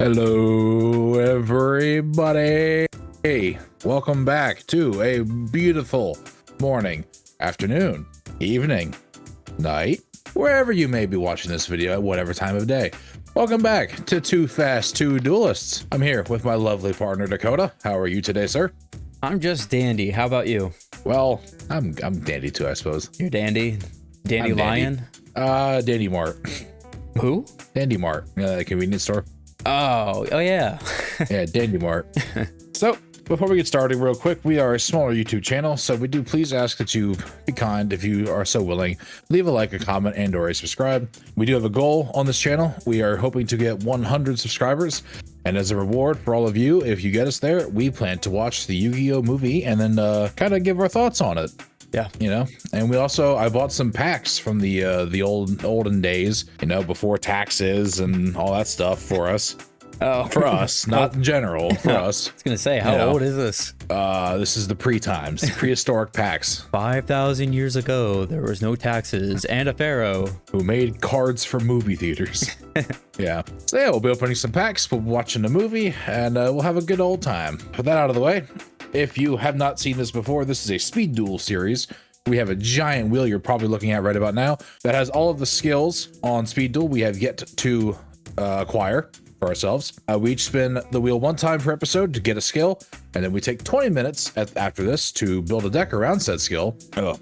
Hello, everybody. Hey, welcome back to a beautiful morning, afternoon, evening, night, wherever you may be watching this video at whatever time of day. Welcome back to Too Fast, Two Duelists. I'm here with my lovely partner, Dakota. How are you today, sir? I'm just dandy. How about you? Well, I'm dandy too, I suppose. You're dandy? Dandy I'm Lion? Dandy Mart. Who? Dandy Mart, the convenience store. Oh yeah. Yeah, Dandy Mart. So, before we get started real quick, we are a smaller YouTube channel, so we do please ask that you be kind if you are so willing. Leave a like, a comment, and or a subscribe. We do have a goal on this channel. We are hoping to get 100 subscribers. And as a reward for all of you, if you get us there, we plan to watch the YuGiOh movie and then kind of give our thoughts on it. Yeah, you know, and I bought some packs from the olden days, you know, before taxes and all that stuff for us. Oh, for us, not in general, for us. I was gonna say, how old is this? This is the pre-times, prehistoric packs. 5,000 years ago, there was no taxes and a pharaoh who made cards for movie theaters. Yeah. So yeah, we'll be opening some packs, we'll be watching the movie, and we'll have a good old time. Put that out of the way. If you have not seen this before, this is a Speed Duel series. We have a giant wheel you're probably looking at right about now that has all of the skills on Speed Duel we have yet to acquire for ourselves. We each spin the wheel one time per episode to get a skill, and then we take 20 minutes after this to build a deck around said skill.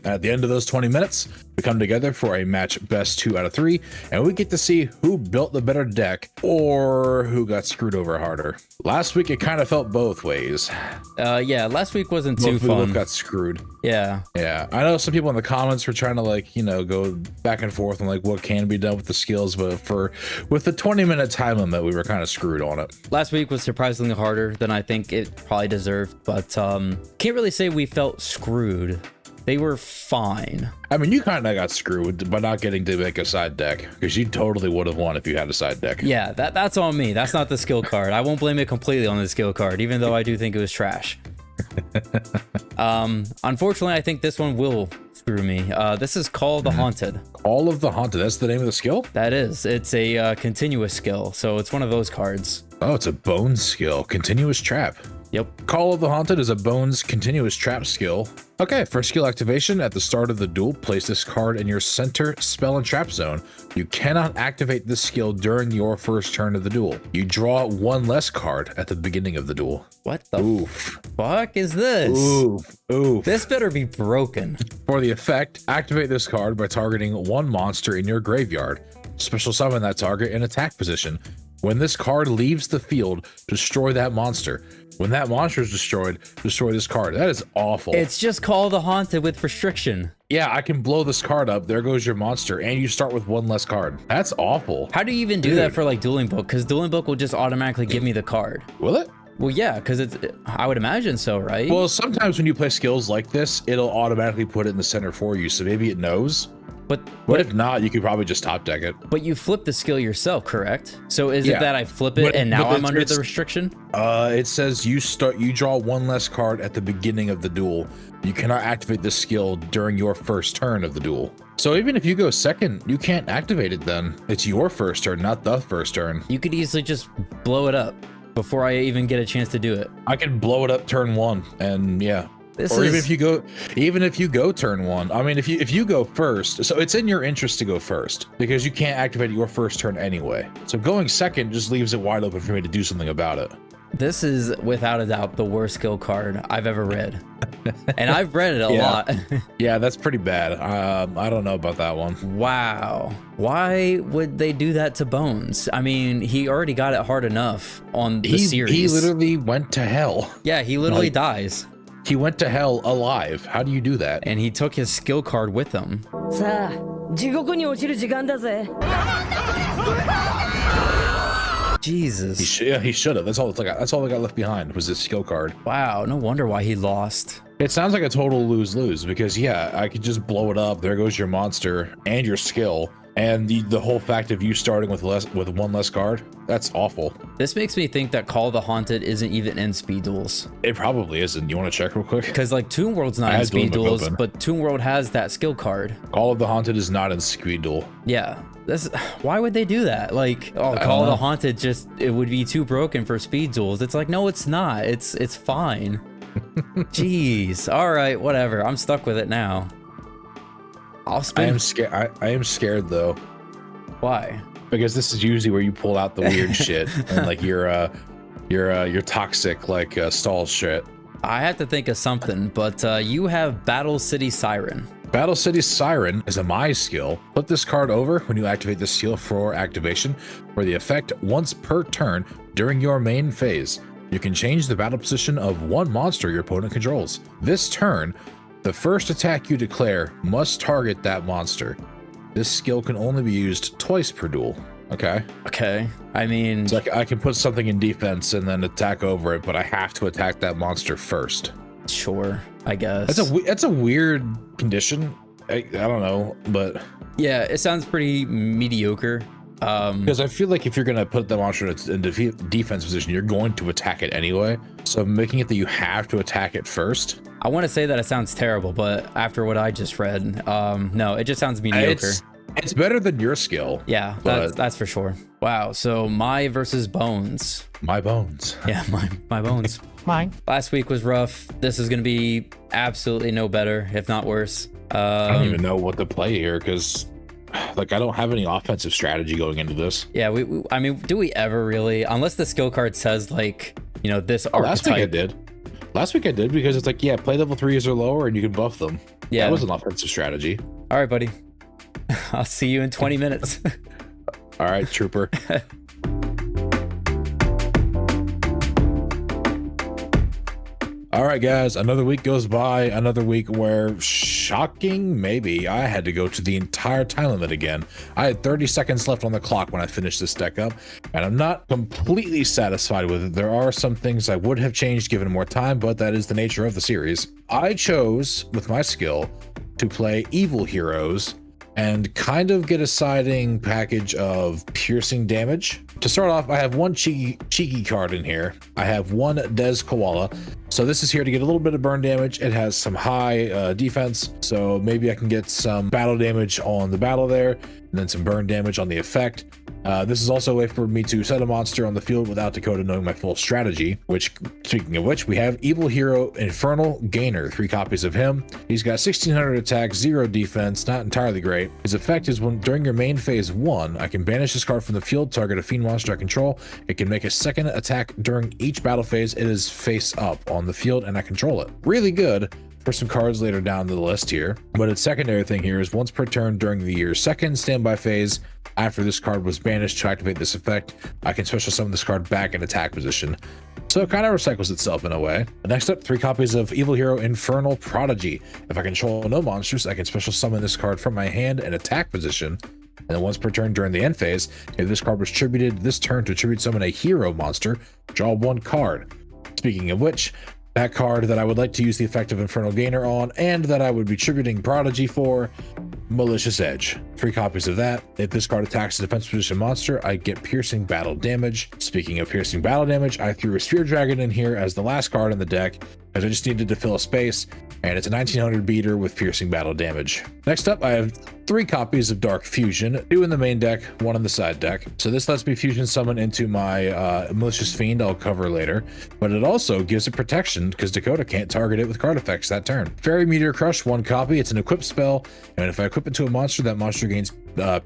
At the end of those 20 minutes, we come together for a match best 2 out of 3, and we get to see who built the better deck or who got screwed over harder. Last week, it kind of felt both ways. Yeah, last week wasn't too fun. Both got screwed. Yeah. Yeah. I know some people in the comments were trying to, like, you know, go back and forth on like what can be done with the skills, but with the 20-minute time limit, we were kind of screwed on it. Last week was surprisingly harder than I think it probably deserved, but can't really say we felt screwed. They were fine. I mean, you kind of got screwed by not getting to make a side deck, because you totally would have won if you had a side deck. Yeah, that's on me. That's not the skill card. I won't blame it completely on the skill card, even though I do think it was trash. Unfortunately, I think this one will screw me. This is Call of the Haunted. Call of the Haunted. That's the name of the skill? That is. It's a continuous skill, so it's one of those cards. Oh, it's a bones skill. Continuous trap. Yep. Call of the Haunted is a bones continuous trap skill. Okay, for skill activation, at the start of the duel, place this card in your center spell and trap zone. You cannot activate this skill during your first turn of the duel. You draw one less card at the beginning of the duel. What the fuck is this? Oof. This better be broken. For the effect, activate this card by targeting one monster in your graveyard. Special summon that target in attack position. When this card leaves the field, destroy that monster. When that monster is destroyed, destroy this card. That is awful. It's just Call the Haunted with restriction. Yeah, I can blow this card up. There goes your monster, and you start with one less card. That's awful. How do you even do that for like Dueling Book? Because Dueling Book will just automatically give me the card. Will it? Well, yeah, because I would imagine so, right? Well, sometimes when you play skills like this, it'll automatically put it in the center for you. So maybe it knows. But if not, you could probably just top deck it. But you flip the skill yourself, correct? So is it that I flip it and now I'm under the restriction? It says you draw one less card at the beginning of the duel. You cannot activate this skill during your first turn of the duel. So even if you go second, you can't activate it then. It's your first turn, not the first turn. You could easily just blow it up before I even get a chance to do it. I can blow it up turn 1, and yeah. Even if you go turn 1. I mean, if you go first, so it's in your interest to go first because you can't activate your first turn anyway. So going second just leaves it wide open for me to do something about it. This is without a doubt the worst skill card I've ever read. And I've read it a lot. Yeah, that's pretty bad. I don't know about that one. Wow. Why would they do that to Bones? I mean, he already got it hard enough on the series. He literally went to hell. Yeah, he literally dies. He went to hell alive. How do you do that? And he took his skill card with him. Jesus. He should have. That's all they got left behind was his skill card. Wow, no wonder why he lost. It sounds like a total lose-lose because yeah, I could just blow it up. There goes your monster and your skill. And the whole fact of you starting with one less card, that's awful. This makes me think that Call of the Haunted isn't even in Speed Duels. It probably isn't. You want to check real quick? Because like Toon World's not in Speed Duels, but Toon World has that skill card. Call of the Haunted is not in Speed Duel. Yeah. Why would they do that? Like, oh, Call of the Haunted it would be too broken for Speed Duels. It's like, no, it's not. It's fine. Jeez. All right, whatever. I'm stuck with it now. I'll spin. I am scared. I am scared though. Why? Because this is usually where you pull out the weird shit and like your toxic like stall shit. I had to think of something, but you have Battle City Siren. Battle City Siren is a My skill. Flip this card over when you activate this skill for activation. For the effect once per turn during your main phase, you can change the battle position of one monster your opponent controls. This turn, the first attack you declare must target that monster. This skill can only be used twice per duel. Okay. Okay. I mean, it's like I can put something in defense and then attack over it, but I have to attack that monster first. Sure, I guess. That's a weird condition. I don't know, but yeah, it sounds pretty mediocre. Because I feel like if you're gonna put the monster in defense position, you're going to attack it anyway. So making it that you have to attack it first. I want to say that it sounds terrible, but after what I just read, no, it just sounds mediocre. It's better than your skill. Yeah, that's for sure. Wow. So my versus Bones. My bones. Yeah, my bones. Mine. Last week was rough. This is gonna be absolutely no better, if not worse. I don't even know what to play here because, like, I don't have any offensive strategy going into this. Yeah, I mean, do we ever really? Unless the skill card says like, you know, this archetype. Last week I did. Last week I did because it's like, yeah, play level 3s or lower and you can buff them. Yeah, that was an offensive strategy. All right, buddy. I'll see you in 20 minutes. All right, trooper. All right, guys, another week goes by, another week where, shocking, maybe, I had to go to the entire time limit again. I had 30 seconds left on the clock when I finished this deck up, and I'm not completely satisfied with it. There are some things I would have changed given more time, but that is the nature of the series. I chose, with my skill, to play Evil Heroes and kind of get a siding package of piercing damage. To start off, I have one cheeky card in here. I have one Des Koala. So this is here to get a little bit of burn damage. It has some high defense, so maybe I can get some battle damage on the battle there, and then some burn damage on the effect. This is also a way for me to set a monster on the field without Dakota knowing my full strategy, which, speaking of which, we have Evil Hero Infernal Gainer, 3 copies of him. He's got 1600 attack, 0 defense, not entirely great. His effect is when during your main phase 1, I can banish this card from the field, target a fiend monster I control. It can make a second attack during each battle phase. It is face up on the field and I control it. Really good for some cards later down the list here, but its secondary thing here is once per turn during the year's second standby phase, after this card was banished to activate this effect, I can special summon this card back in attack position. So it kind of recycles itself in a way. Next up, 3 copies of Evil Hero Infernal Prodigy. If I control no monsters, I can special summon this card from my hand in attack position. And then once per turn during the end phase, if this card was tributed this turn to tribute summon a hero monster, draw 1 card. Speaking of which, that card that I would like to use the effect of Infernal Gainer on, and that I would be tributing Prodigy for, Malicious Edge. 3 copies of that. If this card attacks a defense position monster, I get piercing battle damage. Speaking of piercing battle damage, I threw a Spear Dragon in here as the last card in the deck, as I just needed to fill a space, and it's a 1900 beater with piercing battle damage. Next up, I have 3 copies of Dark Fusion, 2 in the main deck, 1 in the side deck. So this lets me fusion summon into my Malicious Fiend I'll cover later, but it also gives it protection because Dakota can't target it with card effects that turn. Fairy Meteor Crush, 1 copy, it's an equipped spell, and if I equip it to a monster, that monster gains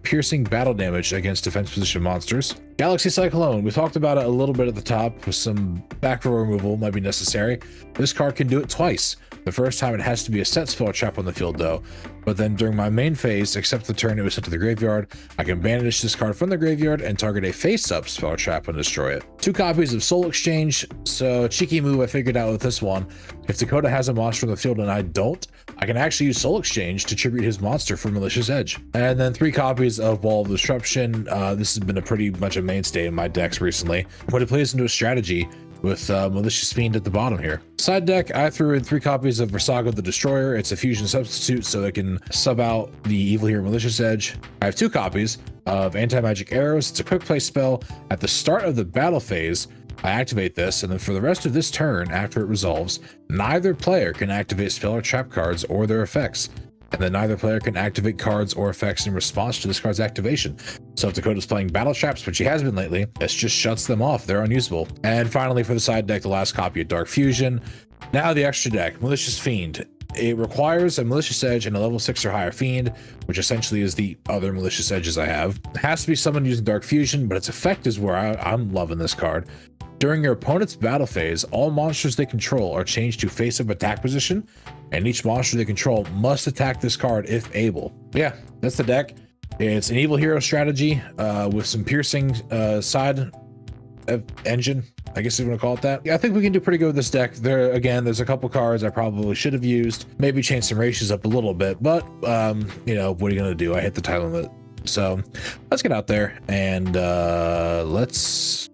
piercing battle damage against defense position monsters. Galaxy Cyclone, we talked about it a little bit at the top with some back row removal might be necessary. This card can do it twice. The first time it has to be a set spell trap on the field though, but then during my main phase, except the turn it was sent to the graveyard, I can banish this card from the graveyard and target a face-up spell trap and destroy it. 2 copies of Soul Exchange, so cheeky move I figured out with this one. If Dakota has a monster on the field and I don't, I can actually use Soul Exchange to tribute his monster for Malicious Edge. And then 3 copies of Wall of Disruption. This has been a pretty much a mainstay in my decks recently. When it plays into a strategy, with Malicious Fiend at the bottom here. Side deck, I threw in 3 copies of Versago the Destroyer. It's a fusion substitute, so it can sub out the Evil Hero Malicious Edge. I have 2 copies of Anti-Magic Arrows. It's a quick play spell. At the start of the battle phase, I activate this, and then for the rest of this turn, after it resolves, neither player can activate spell or trap cards or their effects. And then neither player can activate cards or effects in response to this card's activation. So if Dakota's playing battle traps, which he has been lately, this just shuts them off. They're unusable. And finally, for the side deck, the last copy of Dark Fusion. Now the extra deck, Malicious Fiend. It requires a Malicious Edge and a level 6 or higher Fiend, which essentially is the other Malicious Edges I have. It has to be someone using Dark Fusion, but its effect is where I'm loving this card. During your opponent's battle phase, all monsters they control are changed to face-up attack position, and each monster they control must attack this card if able. Yeah, that's the deck. It's an Evil Hero strategy with some piercing side engine, I guess you want to call it that. Yeah, I think we can do pretty good with this deck. There's a couple cards I probably should have used, maybe change some ratios up a little bit, but you know, what are you gonna do? I hit the time limit. So let's get out there and let's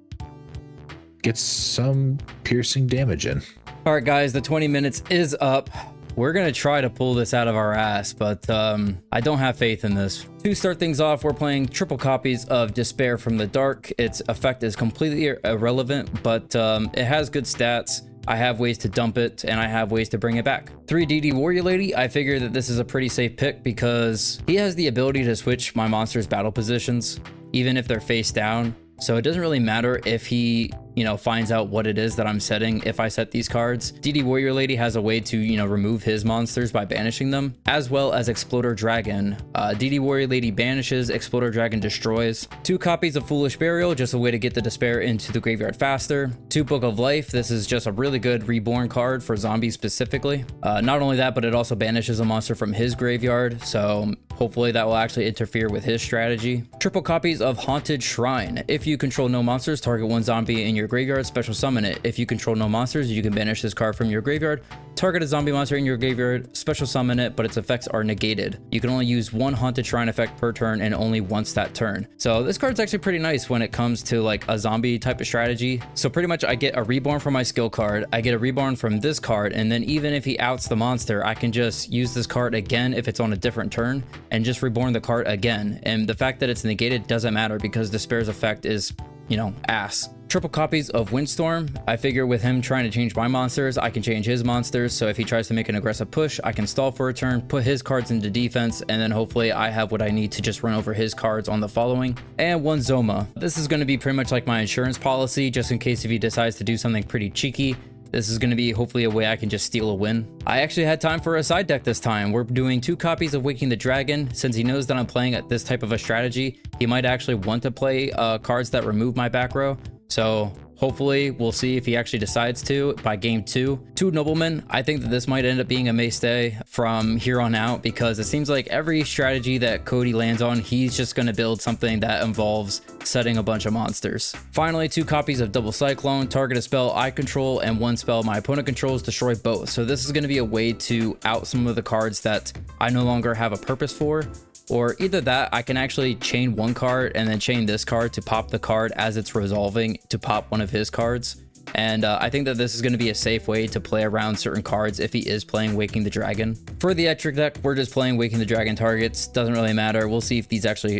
get some piercing damage in. All right, guys, the 20 minutes is up. We're gonna try to pull this out of our ass, but I don't have faith in this. To start things off, we're playing triple copies of Despair from the Dark. Its effect is completely irrelevant, but it has good stats. I have ways to dump it, and I have ways to bring it back. 3 DD Warrior Lady, I figure that this is a pretty safe pick because he has the ability to switch my monster's battle positions, even if they're face down. So it doesn't really matter if he, you know, finds out what it is that I'm setting if I set these cards. DD Warrior Lady has a way to, you know, remove his monsters by banishing them, as well as Exploder Dragon. DD Warrior Lady banishes, Exploder Dragon destroys. 2 copies of Foolish Burial, just a way to get the Despair into the graveyard faster. 2 Book of Life, this is just a really good reborn card for zombies specifically. Not only that, but it also banishes a monster from his graveyard, so hopefully that will actually interfere with his strategy. Triple copies of Haunted Shrine. If you control no monsters, target 1 zombie in your graveyard, special summon it. If you control no monsters, you can banish this card from your graveyard, target a zombie monster in your graveyard, special summon it, but its effects are negated. You can only use 1 Haunted Shrine effect per turn and only once that turn. So this card's actually pretty nice when it comes to like a zombie type of strategy. So pretty much I get a reborn from my skill card, I get a reborn from this card, and then even if he outs the monster, I can just use this card again if it's on a different turn and just reborn the card again. And the fact that it's negated doesn't matter because Despair's effect is, you know, ass. Triple copies of Windstorm. I figure with him trying to change my monsters, I can change his monsters. So if he tries to make an aggressive push, I can stall for a turn, put his cards into defense, and then hopefully I have what I need to just run over his cards on the following. And 1 Zoma. This is going to be pretty much like my insurance policy, just in case if he decides to do something pretty cheeky. This is going to be hopefully a way I can just steal a win. I actually had time for a side deck this time. We're doing 2 copies of Waking the Dragon. Since he knows that I'm playing at this type of a strategy, he might actually want to play cards that remove my back row. So hopefully we'll see if he actually decides to by game 2. 2 Noblemen. I think that this might end up being a mainstay from here on out because it seems like every strategy that Cody lands on, he's just going to build something that involves setting a bunch of monsters. Finally, 2 copies of Double Cyclone. Target a spell I control and 1 spell my opponent controls, destroy both. So this is going to be a way to out some of the cards that I no longer have a purpose for. Or either that, I can actually chain 1 card and then chain this card to pop the card as it's resolving to pop one of his cards. And I think that this is going to be a safe way to play around certain cards if he is playing Waking the Dragon. For the Etric deck, we're just playing Waking the Dragon targets. Doesn't really matter. We'll see if these actually,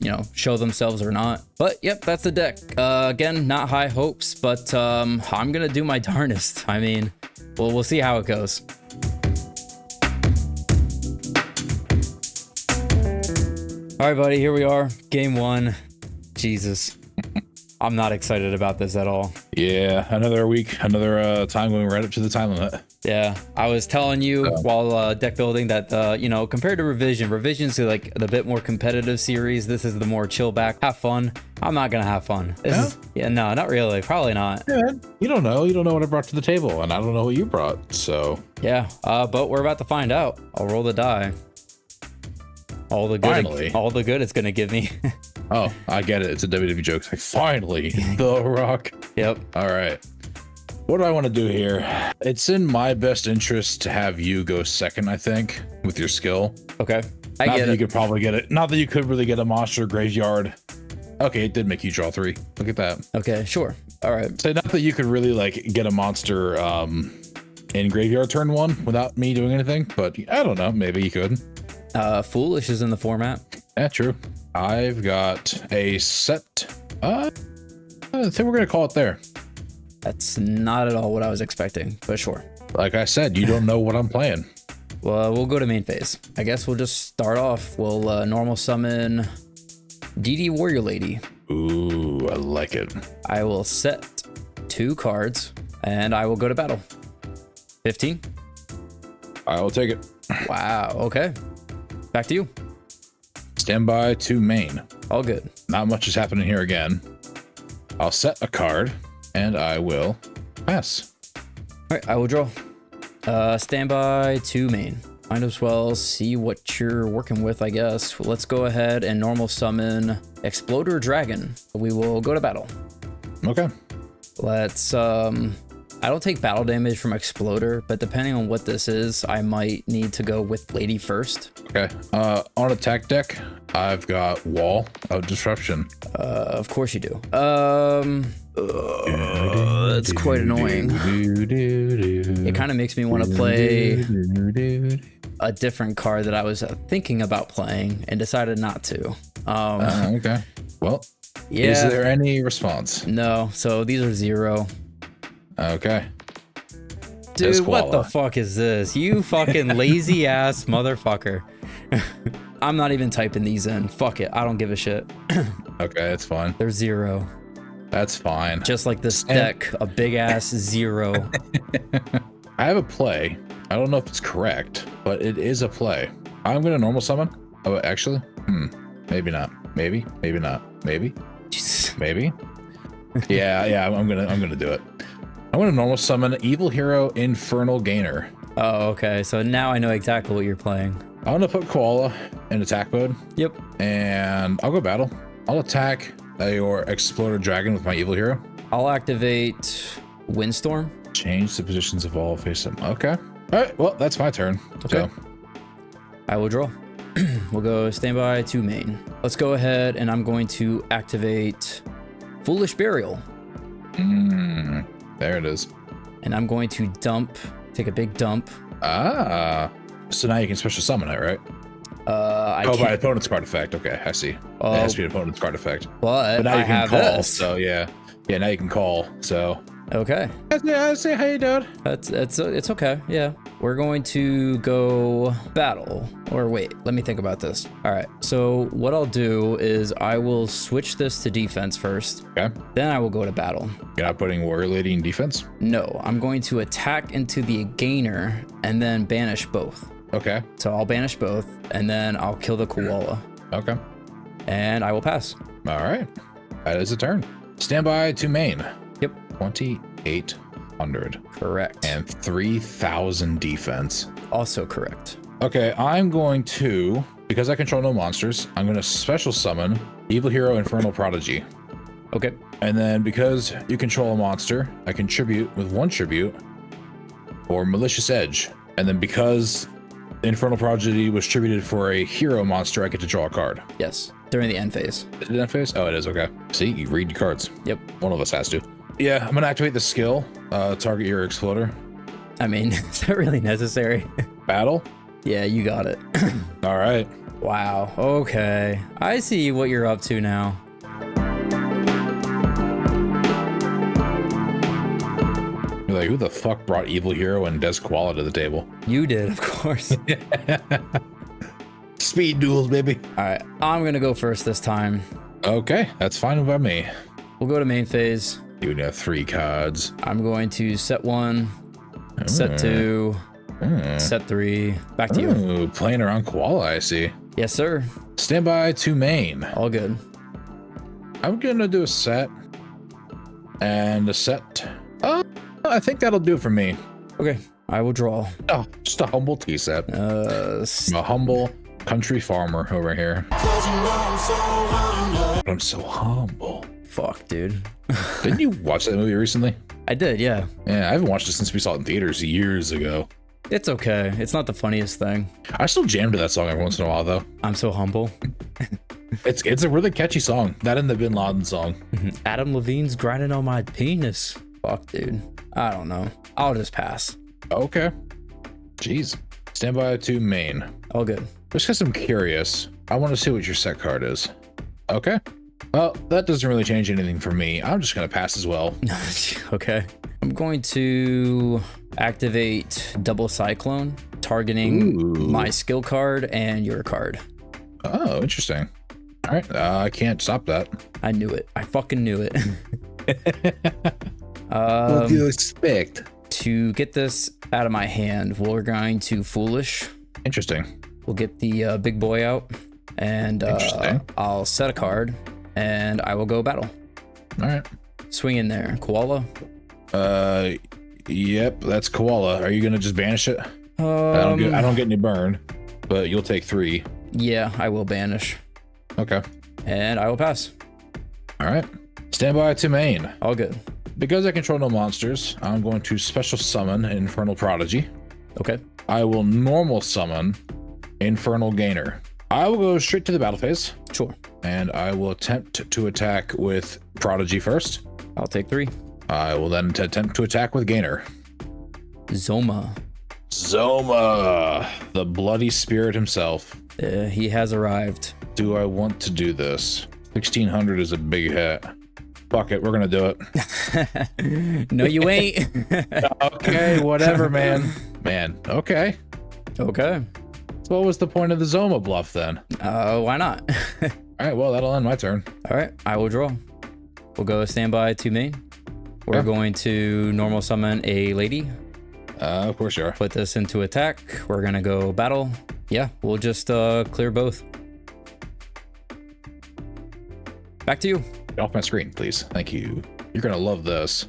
you know, show themselves or not. But yep, that's the deck. Again, not high hopes, but I'm going to do my darnest. I mean, we'll see how it goes. All right, buddy, here we are. Game 1. Jesus. I'm not excited about this at all. Yeah, another week, another time going right up to the time limit. Yeah, I was telling you while deck building that, you know, compared to Revision's like the bit more competitive series. This is the more chill back, have fun. I'm not going to have fun. Yeah, no, not really. Probably not. Yeah, you don't know. You don't know what I brought to the table, and I don't know what you brought, so. Yeah, but we're about to find out. I'll roll the die. All the good it's gonna give me. Oh, I get it. It's a WWE joke. It's like, finally, The Rock. Yep. All right. What do I want to do here? It's in my best interest to have you go second, I think, with your skill. Okay. I Not get that it. you could probably get it. Not that you could really get a monster graveyard. Okay, it did make you draw 3. Look at that. Okay, sure. All right. So not that you could really like get a monster in graveyard turn 1 without me doing anything, but I don't know. Maybe you could. Foolish is in the format. Yeah, true. I've got a set. I think we're gonna call it there. That's not at all what I was expecting, but sure. Like I said, you don't know what I'm playing. Well, we'll go to main phase. I guess we'll just start off. We'll normal summon DD Warrior Lady. Ooh, I like it. I will set 2 cards and I will go to battle. 15. I will take it. Wow. Okay. Back to you. Stand by to main. All good. Not much is happening here again. I'll set a card and I will pass. All right. I will draw. Stand by to main. Might as well see what you're working with, I guess. Let's go ahead and normal summon Exploder Dragon. We will go to battle. Okay. Let's I don't take battle damage from Exploder, but depending on what this is, I might need to go with Lady first. Okay. On attack deck, I've got Wall of Disruption. Of course you do. That's quite annoying. It kind of makes me want to play a different card that I was thinking about playing and decided not to. Okay. Well, yeah. Is there any response? No. So these are 0. Okay. Dude, what the fuck is this? You fucking lazy ass motherfucker. I'm not even typing these in. Fuck it. I don't give a shit. Okay, that's fine. They're 0. That's fine. Just like this deck, a big ass 0. I have a play. I don't know if it's correct, but it is a play. I'm gonna normal summon. Oh, actually, maybe not. Maybe not. Maybe. Maybe. Yeah. I'm gonna do it. I'm gonna normal summon Evil Hero Infernal Gainer. Oh, okay. So now I know exactly what you're playing. I'm gonna put Koala in attack mode. Yep. And I'll go battle. I'll attack your Exploder Dragon with my Evil Hero. I'll activate Windstorm. Change the positions of all face them. Okay. All right. Well, that's my turn. Okay. So I will draw. We'll go standby to main. Let's go ahead and I'm going to activate Foolish Burial. There it is. And I'm going to take a big dump. So now you can special summon it, right? By opponent's card effect. Okay, I see. It has to be an opponent's card effect. But now you can call. this. So yeah, now you can call. So okay. I say, how you doing? It's okay. Yeah, we're going to go battle. Or wait, let me think about this. All right. So what I'll do is I will switch this to defense first. Okay. Then I will go to battle. You're not putting Warrior Lady in defense? No, I'm going to attack into the gainer and then banish both. Okay. So I'll banish both and then I'll kill the koala. Okay. And I will pass. All right. That is a turn. Standby to main. Yep. 2,800. Correct. And 3,000 defense. Also correct. Okay, I'm going to, because I control no monsters, I'm going to special summon Evil Hero Infernal Prodigy. Okay. And then because you control a monster, I contribute with 1 tribute for Malicious Edge. And then because Infernal Prodigy was tributed for a hero monster, I get to draw a card. Yes. During the end phase. Is it end phase? Oh, it is. Okay. See, you read your cards. Yep. One of us has to. Yeah, I'm going to activate the skill, target your Exploder. I mean, is that really necessary? Battle? Yeah, you got it. All right. Wow. Okay. I see what you're up to now. You're like, who the fuck brought Evil Hero and Des Koala to the table? You did, of course. Speed duels, baby. All right. I'm going to go first this time. Okay, that's fine by me. We'll go to main phase. You have 3 cards. I'm going to set 1, set 2, set 3. Back to you. Ooh, playing around Koala, I see. Yes, sir. Standby to main. All good. I'm gonna do a set. And a set. I think that'll do it for me. Okay. I will draw. Oh, just a humble tea set. I'm a humble country farmer over here. I'm so humble. Fuck, dude. Didn't you watch that movie recently? I did, yeah. Yeah, I haven't watched it since we saw it in theaters years ago. It's okay. It's not the funniest thing. I still jam to that song every once in a while, though. I'm so humble. It's a really catchy song. That and the Bin Laden song. Adam Levine's grinding on my penis. Fuck, dude. I don't know. I'll just pass. Okay. Jeez. Stand by to main. All good. Just because I'm curious, I want to see what your set card is. Okay. Well, that doesn't really change anything for me. I'm just going to pass as well. Okay. I'm going to activate Double Cyclone, targeting my skill card and your card. Oh, interesting. All right. I can't stop that. I knew it. I fucking knew it. What do you expect? To get this out of my hand, we're going to Foolish. Interesting. We'll get the big boy out, and I'll set a card, and I will go battle. All right. Swing in there. Koala? Yep, that's Koala. Are you going to just banish it? I don't get any burn, but you'll take 3. Yeah, I will banish. Okay. And I will pass. All right. Stand by to main. All good. Because I control no monsters, I'm going to special summon Infernal Prodigy. Okay. I will normal summon Infernal Gainer. I will go straight to the battle phase. Sure. And I will attempt to attack with Prodigy first. I'll take 3. I will then attempt to attack with Gainer. Zoma. Zoma, the bloody spirit himself. He has arrived. Do I want to do this? 1600 is a big hit. Fuck it, we're gonna do it. No, you ain't. Okay, whatever, man. Okay. Okay. So what was the point of the Zoma bluff then? Why not? All right, well, that'll end my turn. All right, I will draw. We'll go standby to main. We're going to normal summon a lady. Of course you are. Put this into attack. We're gonna go battle. Yeah, we'll just clear both. Back to you. Get off my screen, please. Thank you. You're gonna love this.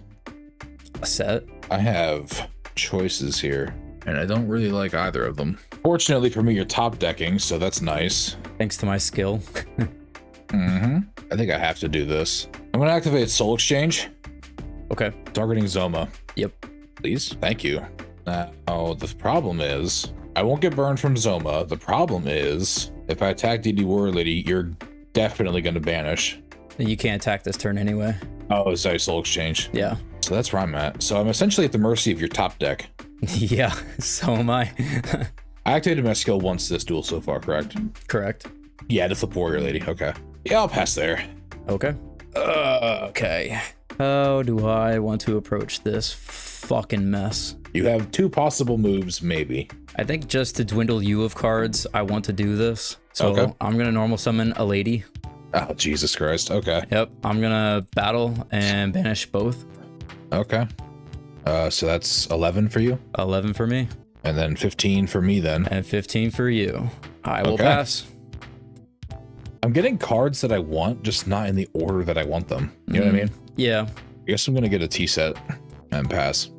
A set. I have choices here, and I don't really like either of them. Fortunately for me, you're top decking, so that's nice. Thanks to my skill. I think I have to do this. I'm gonna activate Soul Exchange. Okay. Targeting Zoma. Yep. Please. Thank you. Now, the problem is, I won't get burned from Zoma. The problem is, if I attack DD Warrior Lady, you're definitely gonna banish. You can't attack this turn anyway. Oh, sorry, Soul Exchange. Yeah. So that's where I'm at. So I'm essentially at the mercy of your top deck. Yeah, so am I. I activated my skill once this duel so far, correct? Correct. Yeah, to flip Warrior Lady. Okay. Yeah, I'll pass there. Okay. Okay. How do I want to approach this fucking mess? You have 2 possible moves, maybe. I think just to dwindle you of cards, I want to do this. So I'm going to normal summon a lady. Oh, Jesus Christ. Okay. Yep. I'm going to battle and banish both. Okay. So that's 11 for you? 11 for me. And then 15 for me then. And 15 for you. I will pass. I'm getting cards that I want, just not in the order that I want them. You know what I mean? Yeah. I guess I'm going to get a T set and pass.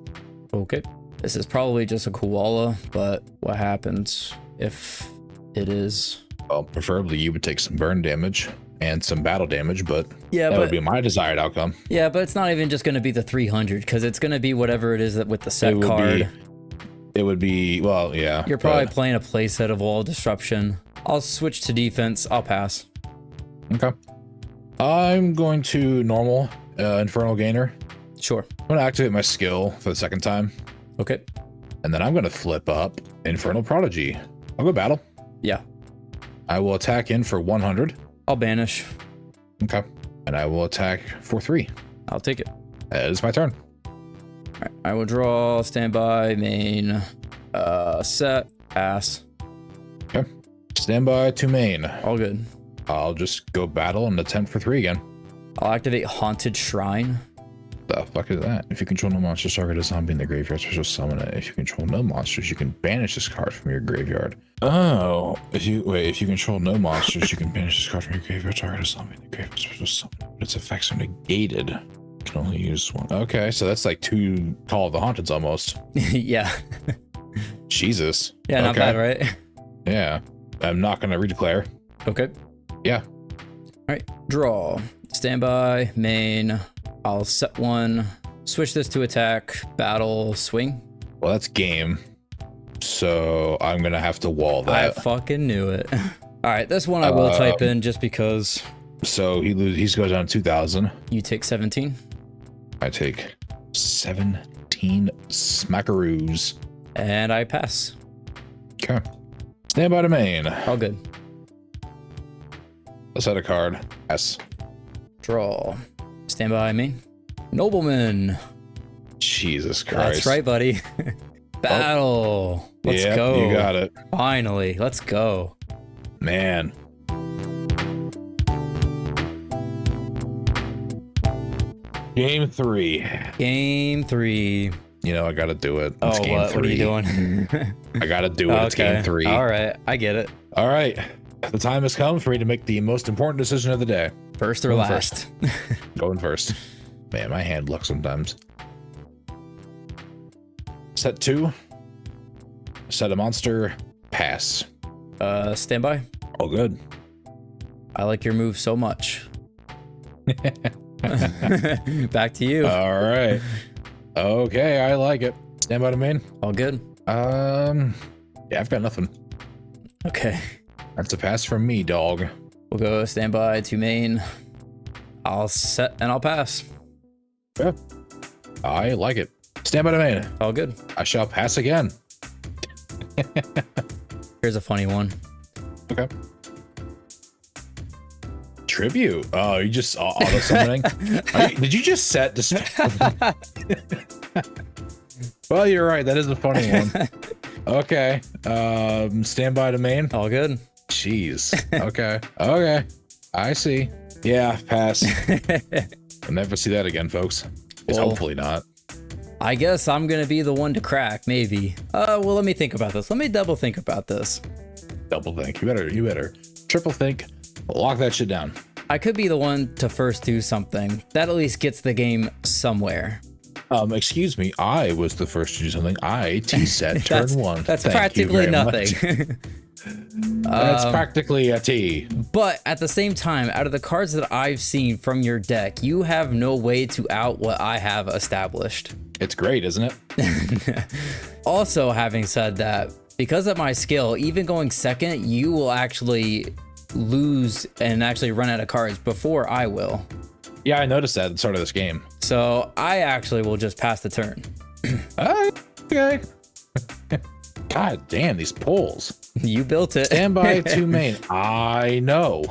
Okay. This is probably just a koala, but what happens if it is? Well, preferably you would take some burn damage and some battle damage, but yeah, that would be my desired outcome. Yeah, but it's not even just going to be the 300 because it's going to be whatever it is that with the set card. It would be, well, yeah. You're probably playing a playset of Wall Disruption. I'll switch to defense. I'll pass. Okay. I'm going to normal Infernal Gainer. Sure. I'm going to activate my skill for the second time. Okay. And then I'm going to flip up Infernal Prodigy. I'll go battle. Yeah. I will attack in for 100. I'll banish. Okay. And I will attack for 3. I'll take it. That is my turn. All right. I will draw, standby, main, set, pass. Okay. Standby to main. All good. I'll just go battle and attempt for 3 again. I'll activate Haunted Shrine. The fuck is that? If you control no monsters, target a zombie in the graveyard, special summon it. If you control no monsters, you can banish this card from your graveyard. Oh, if you control no monsters, you can banish this card from your graveyard, target a zombie in the graveyard, special summon it. But its effects are negated. You can only use 1. Okay, so that's like 2 Call of the Haunteds almost. Yeah. Jesus. Yeah, not bad, right? Yeah. I'm not gonna redeclare. Okay. Yeah. All right. Draw. Standby. Main. I'll set 1. Switch this to attack. Battle. Swing. Well, that's game. So I'm gonna have to wall I that. fucking knew it. All right, this one I will type in just because. So he goes down 2,000. You take 17. I take 17 smackaroos. And I pass. Okay. Stand by to main. All good. Let's set a card. Yes. Draw. Stand by main. Nobleman. Jesus Christ. That's right, buddy. Battle. Let's go. You got it. Finally. Let's go. Man. Game 3. Game 3. You know, I gotta do it. It's game what? 3. What are you doing? I gotta do it. It's game 3. All right. I get it. All right. The time has come for me to make the most important decision of the day. First or last? Going first. Man, my hand looks sometimes. Set 2. Set a monster. Pass. Stand by. Oh, good. I like your move so much. Back to you. All right. Okay, I like it. Stand by to main. All good. Yeah, I've got nothing. Okay. That's a pass from me, dog. We'll go stand by to main. I'll set and I'll pass. Yeah. I like it. Stand by to main. All good. I shall pass again. Here's a funny one. Okay. Tribute. Oh, you just auto summoning. Did you just set Well, you're right. That is a funny one. Okay. Stand by to main. All good. Jeez. Okay. Okay. I see. Yeah. Pass. I'll never see that again, folks. Well, hopefully not. I guess I'm gonna be the one to crack. Maybe. Well, let me think about this. Let me double think about this. Double think. You better triple think. Lock that shit down. I could be the one to first do something. That at least gets the game somewhere. Excuse me. I was the first to do something. I T-set turn 1. That's Thank practically nothing. That's practically a T. But at the same time, out of the cards that I've seen from your deck, you have no way to out what I have established. It's great, isn't it? Also, having said that, because of my skill, even going second, you will actually lose and actually run out of cards before I will. Yeah, I noticed that at the start of this game. So I actually will just pass the turn. Okay. God damn, these pulls. You built it. Stand by to main. I know.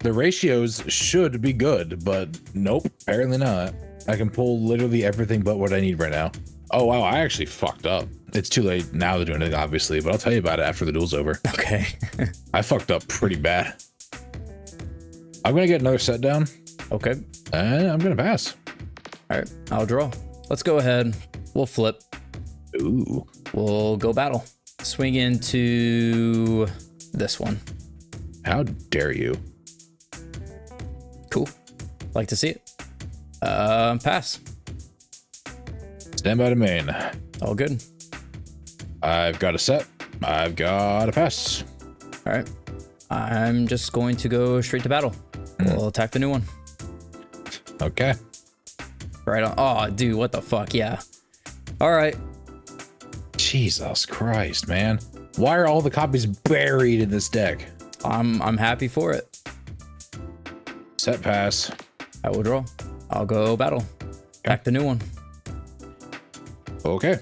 The ratios should be good, but nope, apparently not. I can pull literally everything but what I need right now. Oh, wow, I actually fucked up. It's too late now to do anything, obviously, but I'll tell you about it after the duel's over. Okay. I fucked up pretty bad. I'm going to get another set down. Okay. And I'm going to pass. All right, I'll draw. Let's go ahead. We'll flip. Ooh. We'll go battle. Swing into this one. How dare you? Cool. Like to see it. Pass. Stand by to main. All good. I've got a set. I've got a pass. All right. I'm just going to go straight to battle. We'll attack the new one. Okay. Right on. Oh, dude, what the fuck? Yeah. All right. Jesus Christ, man. Why are all the copies buried in this deck? I'm happy for it. Set pass. I will draw. I'll go battle. Attack the new one. Okay.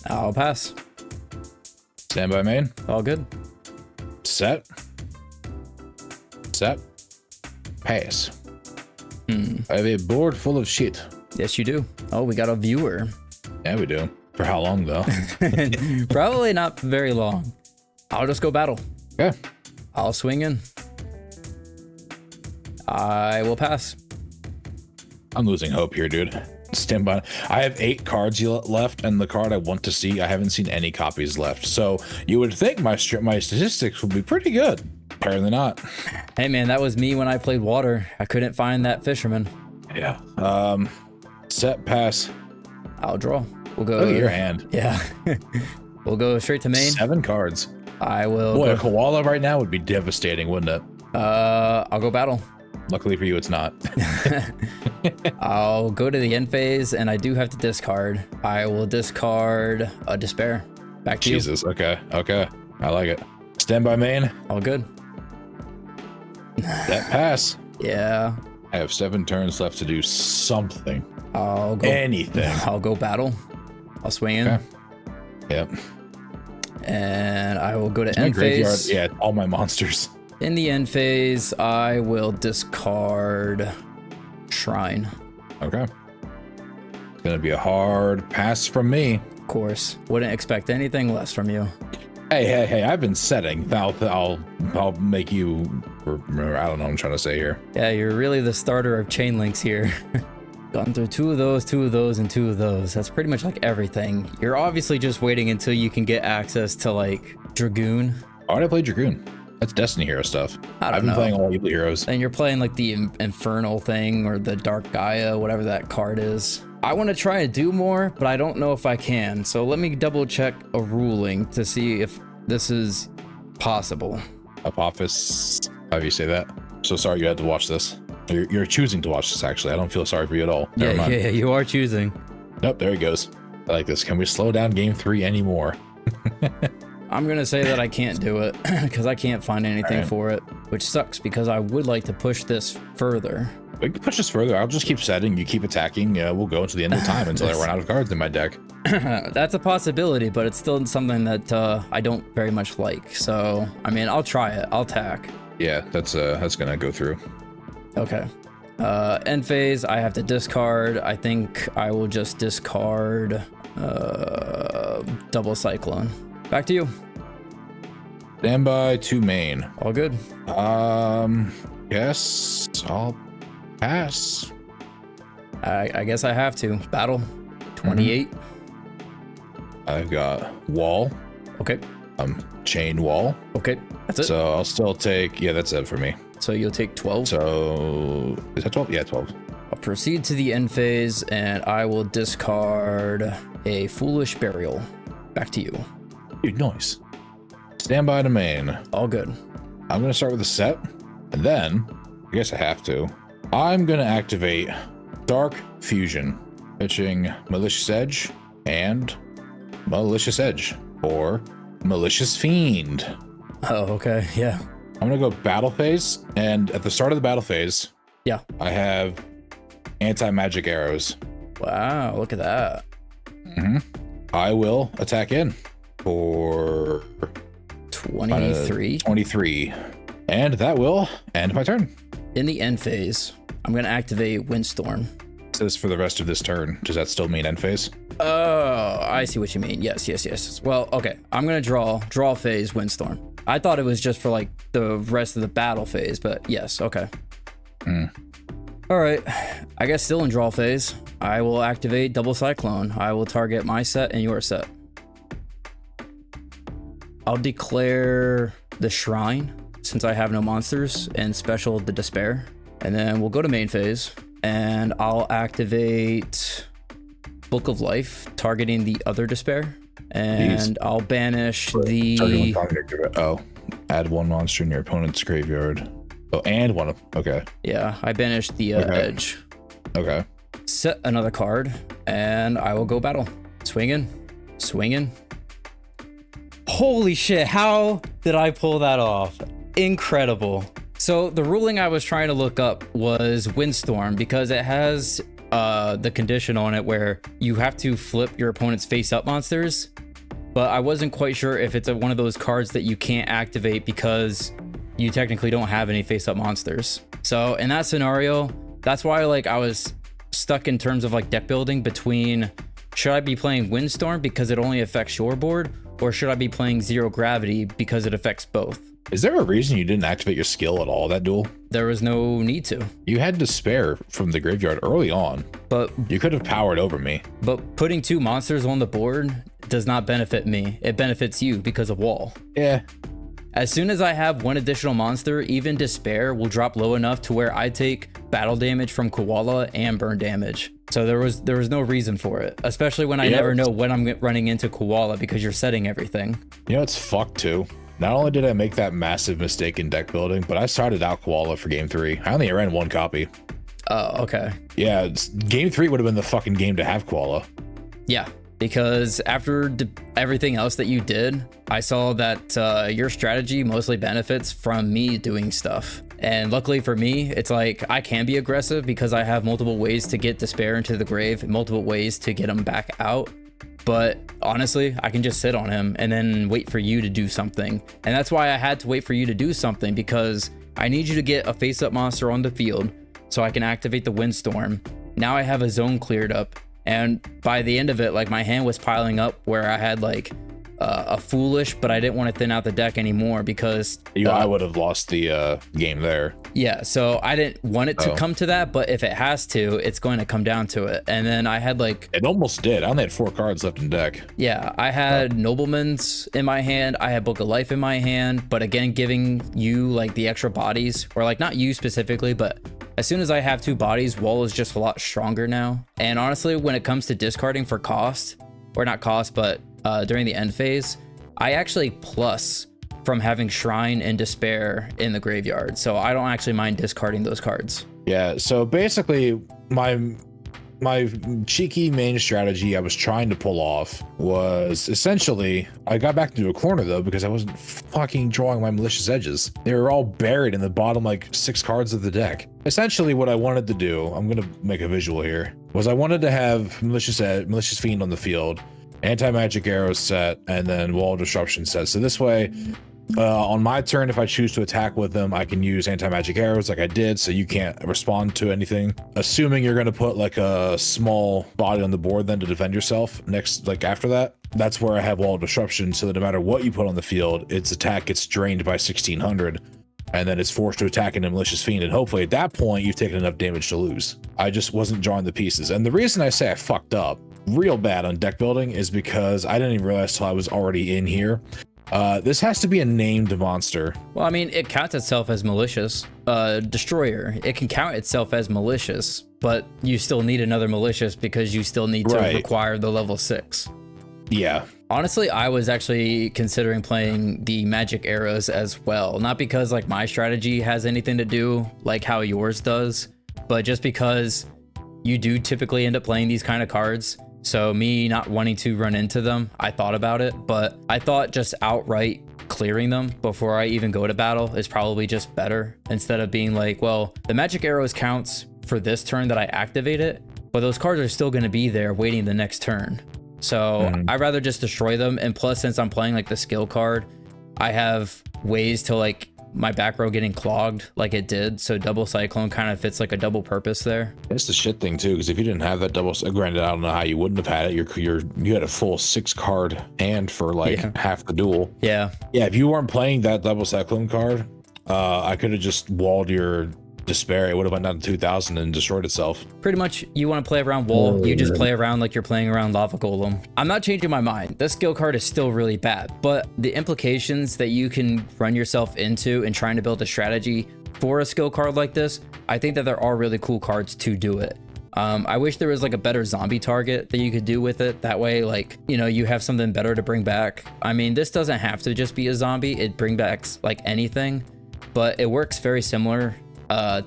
I'll pass. Stand by main. All good. Set. Set. Pass. I have a board full of shit. Yes, you do. Oh, we got a viewer. Yeah, we do. For how long, though? Probably not very long. I'll just go battle. Yeah. I'll swing in. I will pass. I'm losing hope here, dude. Stand by. I have 8 cards left, and the card I want to see, I haven't seen any copies left. So you would think my statistics would be pretty good. Apparently not. Hey, man, that was me when I played water. I couldn't find that fisherman. Yeah. Set pass. I'll draw. We'll go. Look at your hand. Yeah. We'll go straight to main. 7 cards. I will. Boy, a koala right now would be devastating, wouldn't it? I'll go battle. Luckily for you, it's not. I'll go to the end phase, and I do have to discard. I will discard a despair. Back to Jesus. Okay. Okay. I like it. Stand by main. All good. That pass. Yeah. I have 7 turns left to do something. I'll go. Anything. I'll go battle. I'll swing in. Okay. Yep. And I will go to My end graveyard. phase. Yeah, all my monsters. In the end phase, I will discard Shrine. Okay. It's gonna be a hard pass from me. Of course. Wouldn't expect anything less from you. Hey, I've been setting. I'll make you remember. I don't know what I'm trying to say here. Yeah, you're really the starter of chain links here. Gone through 2 of those, 2 of those, and 2 of those. That's pretty much like everything. You're obviously just waiting until you can get access to like Dragoon. Why did I play Dragoon? That's Destiny Hero stuff. I've been playing all Evil Heroes. And you're playing like the Infernal thing or the Dark Gaia, whatever that card is. I want to try and do more, but I don't know if I can. So let me double check a ruling to see if this is possible. Apophis, how do you say that? So sorry you had to watch this. You're choosing to watch this, actually. I don't feel sorry for you at all. Never mind. Yeah, you are choosing. Nope, there he goes. I like this. Can we slow down game 3 anymore? I'm going to say that I can't do it because I can't find anything for it, which sucks because I would like to push this further. We can push this further. I'll just keep setting. You keep attacking. We'll go until the end of time until I run out of cards in my deck. That's a possibility, but it's still something that I don't very much like. So, I mean, I'll try it. I'll attack. Yeah, that's gonna go through. Okay. End phase, I have to discard. I think I will just discard double cyclone. Back to you. Standby to main. All good. Yes, I'll pass. I guess I have to. Battle. 28. I've got wall. Okay. Chain wall. Okay. That's it. So I'll still take, yeah, that's it for me. So you'll take 12. So is that 12? Yeah, 12. I'll proceed to the end phase and I will discard a Foolish Burial. Back to you. Dude, nice. Standby to main. All good. I'm gonna start with a set, and then I guess I have to. I'm gonna activate Dark Fusion, pitching Malicious Edge and Malicious Edge or Malicious Fiend. Oh, okay. Yeah. I'm gonna go battle phase, and at the start of the battle phase, Yeah. I have anti-magic arrows. Wow. Look at that. I will attack in for 23. 23, and that will end my turn. In the end phase, I'm going to activate Windstorm. It says for the rest of this turn. Does that still mean end phase? Oh, I see what you mean. Yes. Well, okay. I'm going to draw phase Windstorm. I thought it was just for like the rest of the battle phase, but yes. Okay. All right. I guess still in draw phase. I will activate Double Cyclone. I will target my set and your set. I'll declare the Shrine since I have no monsters and special the Despair. And then we'll go to main phase and I'll activate Book of Life, targeting the other Despair. And I'll banish the... Oh, add 1 monster in your opponent's graveyard. Oh, and 1. Okay. Yeah, I banished the Edge. Okay. Set another card and I will go battle. Swinging. Holy shit, how did I pull that off? Incredible. So the ruling I was trying to look up was Windstorm because it has the condition on it where you have to flip your opponent's face-up monsters, but I wasn't quite sure if it's one of those cards that you can't activate because you technically don't have any face-up monsters. So in that scenario, that's why like I was stuck in terms of like deck building between should I be playing Windstorm because it only affects your board, or should I be playing Zero Gravity because it affects both? Is there a reason you didn't activate your skill at all that duel? There was no need to. You had Despair from the graveyard early on. But you could have powered over me. But putting 2 monsters on the board does not benefit me. It benefits you because of wall. Yeah. As soon as I have 1 additional monster, even Despair will drop low enough to where I take battle damage from Koala and burn damage. So there was no reason for it, especially when I never know when I'm running into Koala because you're setting everything. You know, it's fucked too. Not only did I make that massive mistake in deck building, but I started out Koala for game 3. I only ran 1 copy. Oh, okay. Yeah, game 3 would have been the fucking game to have Koala. Yeah, because after everything else that you did, I saw that your strategy mostly benefits from me doing stuff. And luckily for me, it's like I can be aggressive because I have multiple ways to get Despair into the grave, multiple ways to get him back out. But honestly, I can just sit on him and then wait for you to do something. And that's why I had to wait for you to do something, because I need you to get a face-up monster on the field so I can activate the Windstorm. Now I have a zone cleared up. And by the end of it, like, my hand was piling up where I had like a Foolish, but I didn't want to thin out the deck anymore because I would have lost the game there. Yeah, so I didn't want it to come to that, but if it has to, it's going to come down to it. And then I had like... It almost did. I only had 4 cards left in deck. Yeah, I had Nobleman's in my hand. I had Book of Life in my hand. But again, giving you like the extra bodies, or like not you specifically, but as soon as I have 2 bodies, Wall is just a lot stronger now. And honestly, when it comes to discarding for cost, or not cost, but during the end phase, I actually plus from having Shrine and Despair in the graveyard, so I don't actually mind discarding those cards. Yeah, so basically my cheeky main strategy I was trying to pull off was essentially, I got back into a corner though because I wasn't fucking drawing my Malicious Edges. They were all buried in the bottom like 6 cards of the deck. Essentially what I wanted to do, I'm gonna make a visual here, was I wanted to have Malicious Fiend on the field, Anti-Magic Arrow set, and then Wall Disruption set. So this way, on my turn, if I choose to attack with them, I can use Anti-Magic Arrows like I did, so you can't respond to anything. Assuming you're going to put like a small body on the board then to defend yourself next, like after that, that's where I have Wall Disruption, so that no matter what you put on the field, its attack gets drained by 1600, and then it's forced to attack into Malicious Fiend, and hopefully at that point, you've taken enough damage to lose. I just wasn't drawing the pieces. And the reason I say I fucked up real bad on deck building is because I didn't even realize till I was already in here. This has to be a named monster. Well, I mean, it counts itself as malicious. Destroyer, it can count itself as malicious, but you still need another malicious because you still need to require the level 6. Yeah. Honestly, I was actually considering playing the Magic Arrows as well. Not because like my strategy has anything to do like how yours does, but just because you do typically end up playing these kind of cards. So me not wanting to run into them, I thought about it, but I thought just outright clearing them before I even go to battle is probably just better, instead of being like, well, the Magic Arrows counts for this turn that I activate it, but those cards are still going to be there waiting the next turn. So I'd rather just destroy them. And plus, since I'm playing like the skill card, I have ways to like my back row getting clogged like it did, so double Cyclone kind of fits like a double purpose there. It's the shit thing too, because if you didn't have that double, granted I don't know how you wouldn't have had it, you had a full 6 card hand for like half the duel. Yeah, if you weren't playing that double Cyclone card, I could have just walled your Despair. It would have went down to 2000 and destroyed itself. Pretty much, you want to play around Wall, you just play around like you're playing around Lava Golem. I'm not changing my mind. This skill card is still really bad, but the implications that you can run yourself into in trying to build a strategy for a skill card like this, I think that there are really cool cards to do it. I wish there was like a better zombie target that you could do with it. That way, like, you know, you have something better to bring back. I mean, this doesn't have to just be a zombie. It brings back like anything, but it works very similar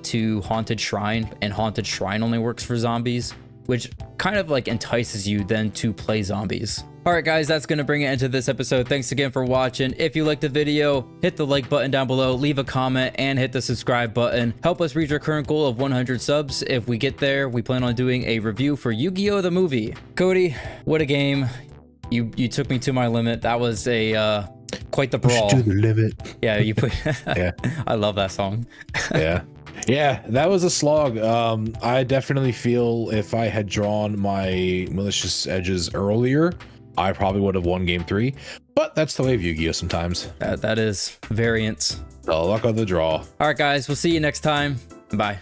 to Haunted Shrine, and Haunted Shrine only works for zombies, which kind of like entices you then to play zombies. All right, guys, that's gonna bring it into this episode. Thanks again for watching. If you liked the video, hit the like button down below, leave a comment, and hit the subscribe button. Help us reach our current goal of 100 subs. If we get there, we plan on doing a review for Yu-Gi-Oh! The movie. Cody, what a game. You took me to my limit. That was a quite the brawl. To the limit. Yeah, you put yeah. I love that song. Yeah, that was a slog. I definitely feel if I had drawn my Malicious Edges earlier, I probably would have won game 3, but that's the way of Yu-Gi-Oh! Sometimes. That is variance. The luck of the draw. All right, guys, we'll see you next time. Bye.